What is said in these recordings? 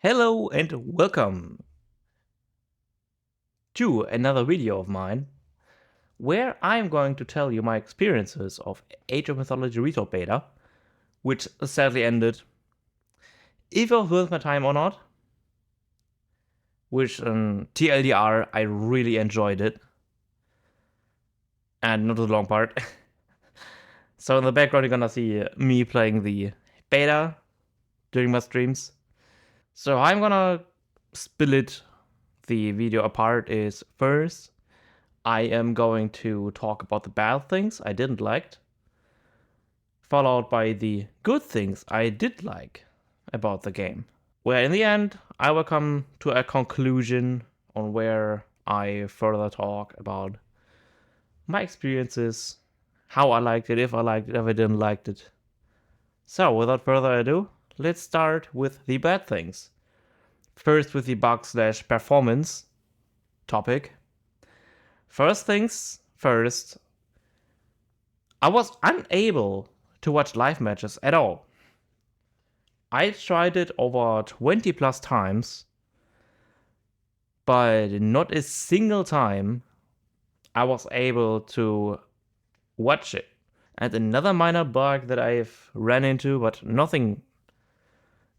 Hello and welcome to another video of mine where I'm going to tell you my experiences of Age of Mythology Retold beta, which sadly ended. If it was worth my time or not, which TLDR, I really enjoyed it. And not the long part. So in the background you're gonna see me playing the beta during my streams. So I'm gonna split the video apart is first I am going to talk about the bad things I didn't like, followed by the good things I did like about the game. Where in the end, I will come to a conclusion on where I further talk about my experiences, how I liked it, if I liked it, if I didn't like it. So, without further ado, let's start with the bad things. First, with the bug/performance topic. First things first, I was unable to watch live matches at all. I tried it over 20 plus times, but not a single time I was able to watch it. And another minor bug that I've ran into, but nothing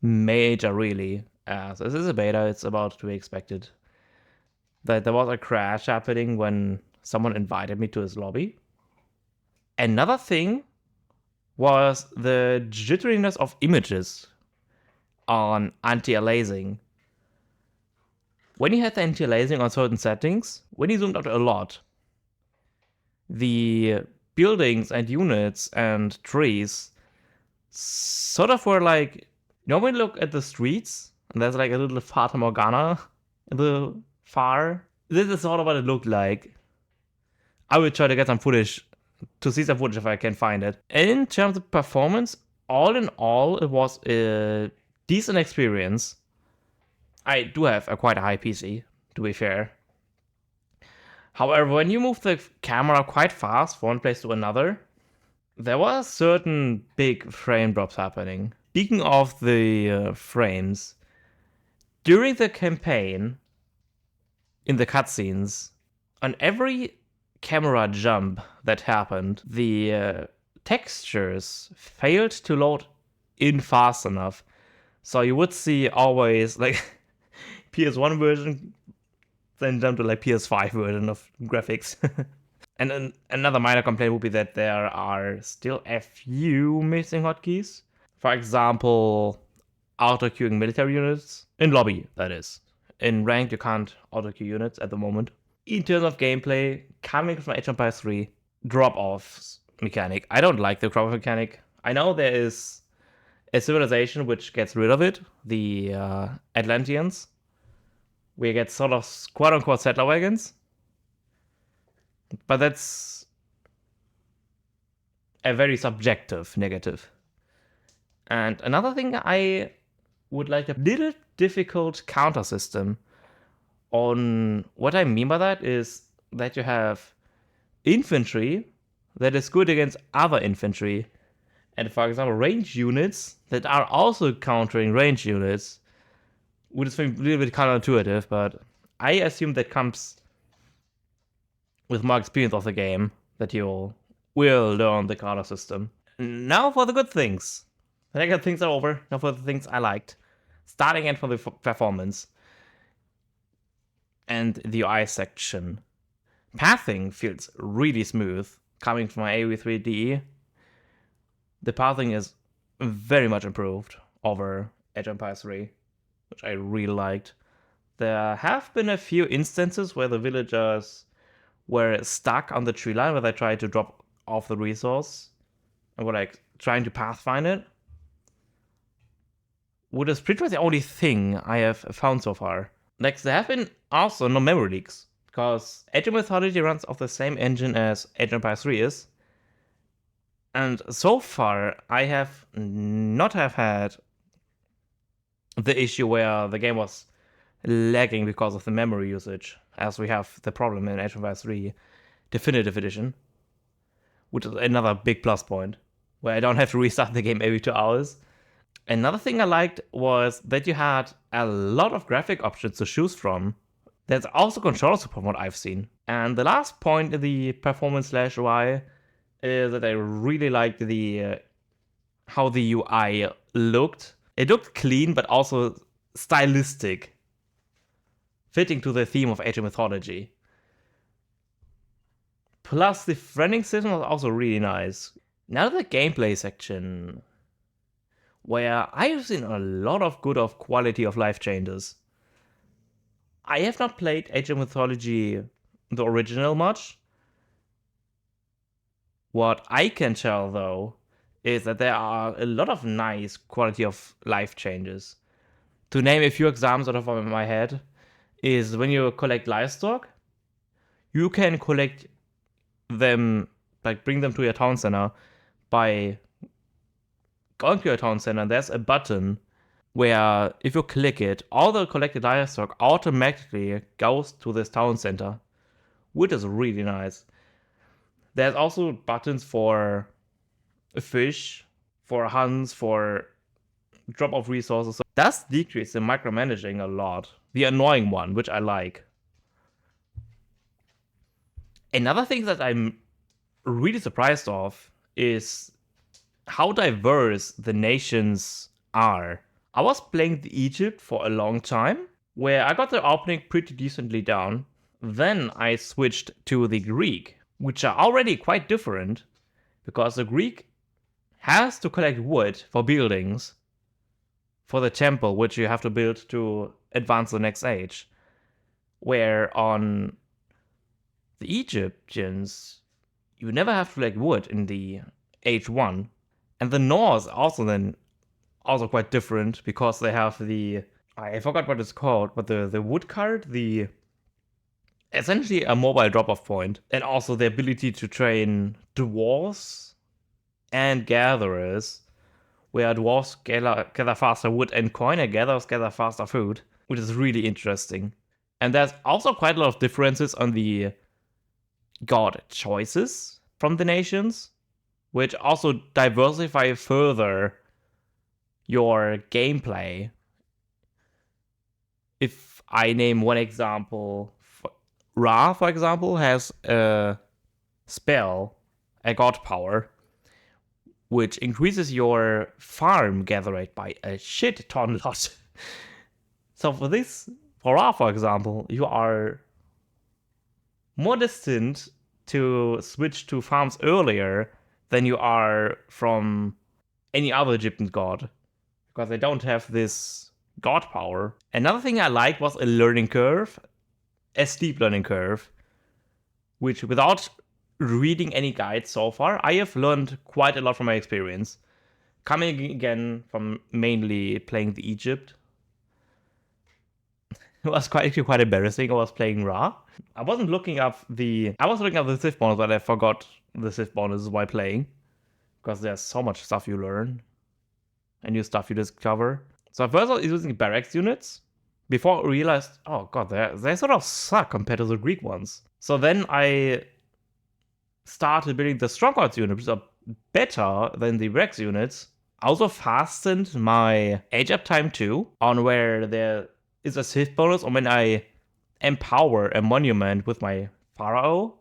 major really, as this is a beta, it's about to be expected, that there was a crash happening when someone invited me to his lobby. Another thing was the jitteriness of images on anti-aliasing. When you had the anti-aliasing on certain settings, when you zoomed out a lot, the buildings and units and trees sort of were like, you know, when you look at the streets and there's like a little Fata Morgana in the far. This is sort of what it looked like. I will try to get some footage, to see some footage if I can find it. In terms of performance, all in all, it was a decent experience. I do have a quite a high PC, to be fair. However, when you move the camera quite fast from one place to another, there were certain big frame drops happening. Speaking of the frames, during the campaign, in the cutscenes, on every camera jump that happened, the textures failed to load in fast enough. So you would see always like PS1 version, then jump to like PS5 version of graphics. And another minor complaint would be that there are still a few missing hotkeys. For example, auto queuing military units in lobby, that is. In ranked, you can't auto queue units at the moment. In terms of gameplay, coming from Age of Empires 3, drop-off mechanic. I don't like the drop-off mechanic. I know there is a civilization which gets rid of it, the Atlanteans. We get sort of quote-unquote settler wagons. But that's a very subjective negative. And another thing I would like a little difficult counter system. On what I mean by that is that you have infantry that is good against other infantry, and for example, range units that are also countering range units, which is a little bit counterintuitive, but I assume that comes with more experience of the game, that you will learn the counter system. Now for the good things. The negative things are over. Now for the things I liked. Starting in from the performance and the UI section. Pathing feels really smooth. Coming from my AOE3DE, the pathing is very much improved over Age of Empires 3, which I really liked. There have been a few instances where the villagers were stuck on the tree line where they tried to drop off the resource and were like trying to pathfind it, which is pretty much the only thing I have found so far. Like, there have been also no memory leaks, because Age of Mythology runs off the same engine as Age of Empires 3 is. And so far, I have not have had the issue where the game was lagging because of the memory usage, as we have the problem in Age of Empires 3 Definitive Edition, which is another big plus point, where I don't have to restart the game every 2 hours. Another thing I liked was that you had a lot of graphic options to choose from. There's also controller support from what I've seen. And the last point in the performance slash UI is that I really liked the how the UI looked. It looked clean, but also stylistic, fitting to the theme of Age of Mythology. Plus, the friending system was also really nice. Now the gameplay section, where I've seen a lot of good of quality of life changes. I have not played Age of Mythology, the original, much. What I can tell, though, is that there are a lot of nice quality of life changes. To name a few examples out of my head, is when you collect livestock, you can collect them, like bring them to your town center by going to your town center. There's a button where if you click it, all the collected livestock automatically goes to this town center, which is really nice. There's also buttons for fish, for hunts, for drop off resources. So it does decrease the micromanaging a lot. The annoying one, which I like. Another thing that I'm really surprised of is how diverse the nations are. I was playing the Egypt for a long time, where I got the opening pretty decently down. Then I switched to the Greek, which are already quite different, because the Greek has to collect wood for buildings, for the temple, which you have to build to advance the next age. Where on the Egyptians, you never have to collect wood in the age 1. And the Norse also quite different, because they have the, I forgot what it's called, but the wood cart, the essentially a mobile drop-off point, and also the ability to train dwarves and gatherers, where dwarves gather faster wood and coin, and gatherers gather faster food, which is really interesting. And there's also quite a lot of differences on the god choices from the nations, which also diversify further your gameplay. If I name one example, Ra, for example, has a spell, a god power, which increases your farm gather rate by a shit ton lot. So for Ra, for example, you are more distant to switch to farms earlier than you are from any other Egyptian god, because they don't have this god power. Another thing I liked was a learning curve, a steep learning curve, which without reading any guides so far, I have learned quite a lot from my experience. Coming again from mainly playing the Egypt, it was actually quite embarrassing. I was playing Ra. I was looking up the Sith bonus, but I forgot the Sith bonus while playing, because there's so much stuff you learn and new stuff you discover. So first I was using barracks units before I realized, oh god, they sort of suck compared to the Greek ones. So then I started building the strongholds units, which are better than the Rex units. I also fastened my age up time too, on where there is a Sith bonus, or when I empower a monument with my Pharaoh,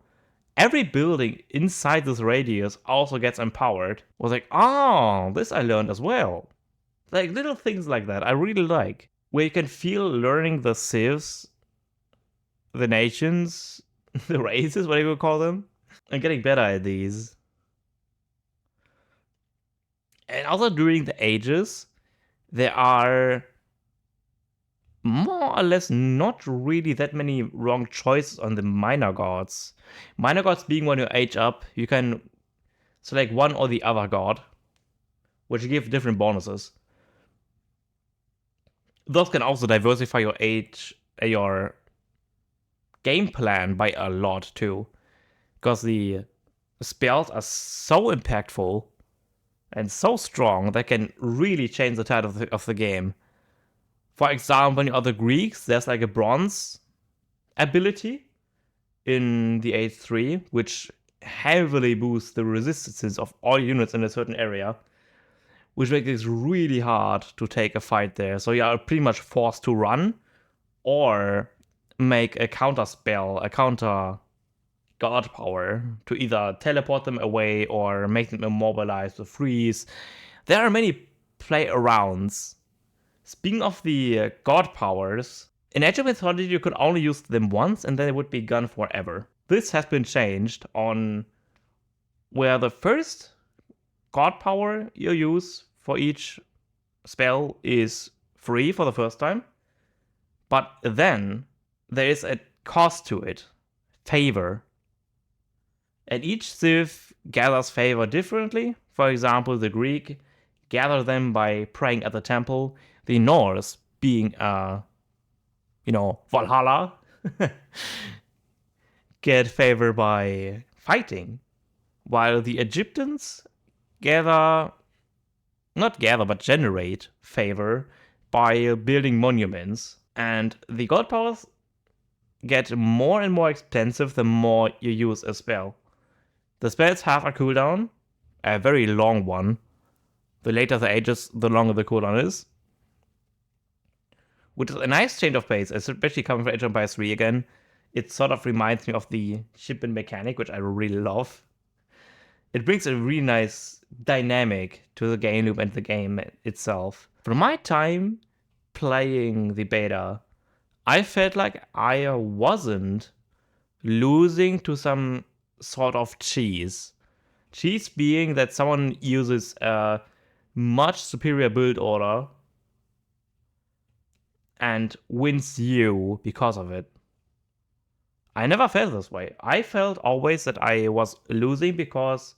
every building inside this radius also gets empowered. I was like, oh, this I learned as well. Like little things like that I really like, where you can feel learning the civs, the nations, the races, whatever you call them, and getting better at these. And also during the ages, there are more or less not really that many wrong choices on the minor gods. Minor gods being when you age up, you can select one or the other god, which give different bonuses. Those can also diversify your your game plan by a lot too, because the spells are so impactful and so strong that can really change the tide of the game. For example, when you are the Greeks, there's like a bronze ability in the Age 3, which heavily boosts the resistances of all units in a certain area, which makes it really hard to take a fight there. So you are pretty much forced to run or make a counter spell, a counter god power to either teleport them away or make them immobilized or freeze. There are many play arounds. Speaking of the god powers, in Age of Mythology you could only use them once and then it would be gone forever. This has been changed on where the first god power you use for each spell is free for the first time, but then there is a cost to it, favor. And each civ gathers favor differently. For example, the Greek gather them by praying at the temple. The Norse, being Valhalla, get favor by fighting, while the Egyptians generate favor by building monuments. And the god powers get more and more expensive the more you use a spell. The spells have a cooldown, a very long one. The later the ages, the longer the cooldown is. Which is a nice change of pace, especially coming from Age of Empires 3 again. It sort of reminds me of the shipment mechanic, which I really love. It brings a really nice dynamic to the game loop and the game itself. From my time playing the beta, I felt like I wasn't losing to some sort of cheese. Cheese being that someone uses a much superior build order and wins you because of it. I never felt this way. I felt always that I was losing because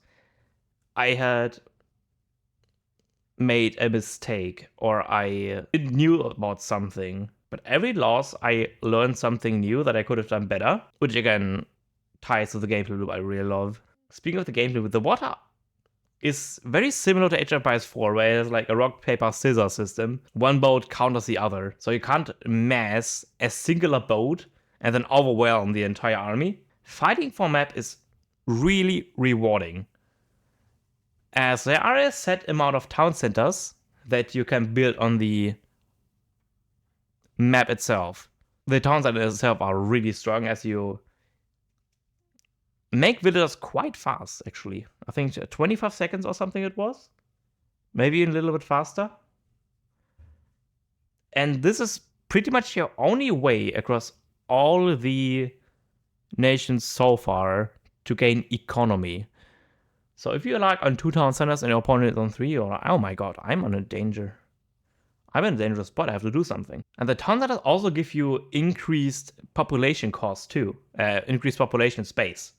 I had made a mistake or I knew about something. But every loss, I learned something new that I could have done better, which again ties to the gameplay loop I really love. Speaking of the gameplay loop, the water is very similar to Age of Empires 4, where it's like a rock, paper, scissors system. One boat counters the other. So you can't mass a singular boat and then overwhelm the entire army. Fighting for map is really rewarding, as there are a set amount of town centers that you can build on the map itself. The town centers itself are really strong, as you make villagers quite fast, actually. I think 25 seconds or something it was. Maybe a little bit faster. And this is pretty much your only way across all the nations so far to gain economy. So if you're like on 2 town centers and your opponent is on 3, you're like, oh my god, I'm in a dangerous spot, I have to do something. And the town centers also give you increased population cost too, increased population space.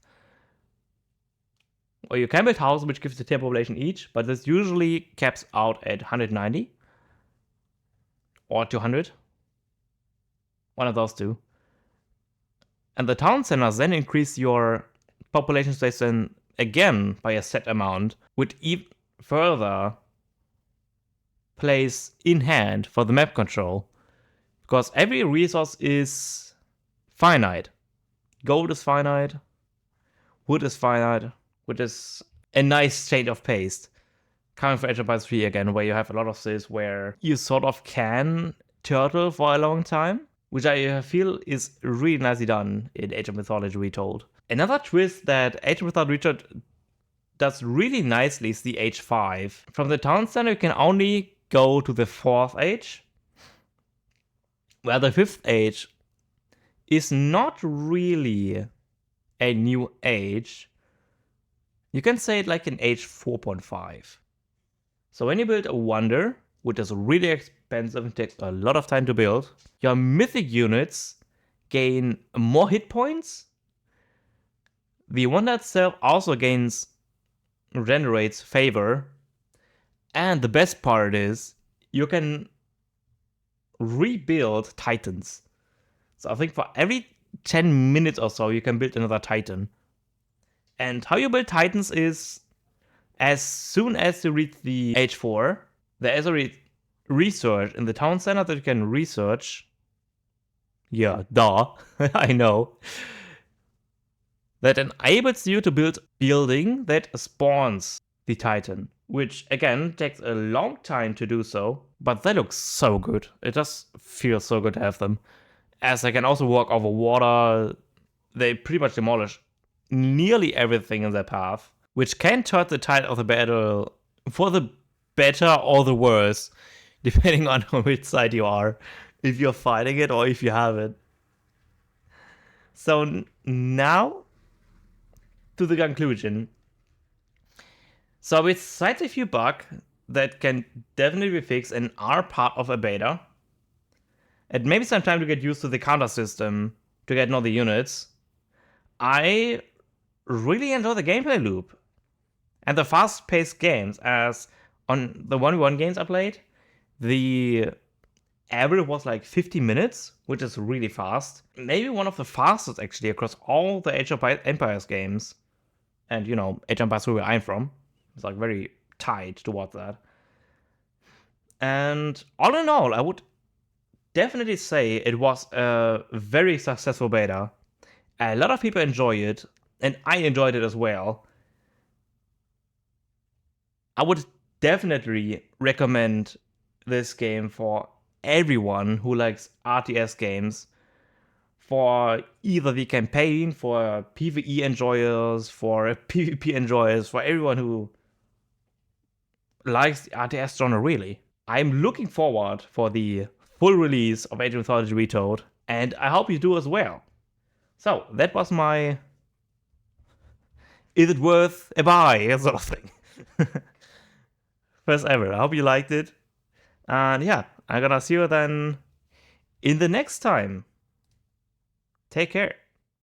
Or you can build houses which gives you 10 population each, but this usually caps out at 190 or 200. One of those two. And the town centers then increase your population space then again by a set amount, which even further plays in hand for the map control. Because every resource is finite. Gold is finite, wood is finite, which is a nice change of pace. Coming from Age of Empires 3 again, where you have a lot of this where you sort of can turtle for a long time, which I feel is really nicely done in Age of Mythology Retold. Another twist that Age of Mythology Retold does really nicely is the Age 5. From the town center you can only go to the 4th age, where the 5th age is not really a new age. You can say it like an age 4.5. So when you build a wonder, which is really expensive and takes a lot of time to build, your mythic units gain more hit points. The wonder itself also regenerates favor. And the best part is, you can rebuild titans. So I think for every 10 minutes or so, you can build another titan. And how you build titans is, as soon as you reach the age 4, there is a research in the town center that you can research. Yeah, duh, I know. That enables you to build a building that spawns the titan. which again takes a long time to do so, but they look so good. It just feels so good to have them. As they can also walk over water, they pretty much demolish nearly everything in their path, which can turn the tide of the battle for the better or the worse, depending on which side you are, if you're fighting it or if you have it. So now to the conclusion. So besides a few bugs that can definitely be fixed and are part of a beta, and maybe some time to get used to the counter system to get know the units, I really enjoy the gameplay loop and the fast-paced games. As on the 1v1 games I played, the average was like 50 minutes, which is really fast. Maybe one of the fastest actually across all the Age of Empires games. And Age of Empires where I'm from. It's like very tied towards that. And all in all, I would definitely say it was a very successful beta. A lot of people enjoy it, and I enjoyed it as well. I would definitely recommend this game for everyone who likes RTS games, for either the campaign, for PvE enjoyers, for PvP enjoyers, for everyone who likes the RTS genre really. I'm looking forward for the full release of Age of Mythology Retold, and I hope you do as well. So that was my is it worth a buy sort of thing. First ever. I hope you liked it. And yeah, I'm gonna see you then in the next time. Take care.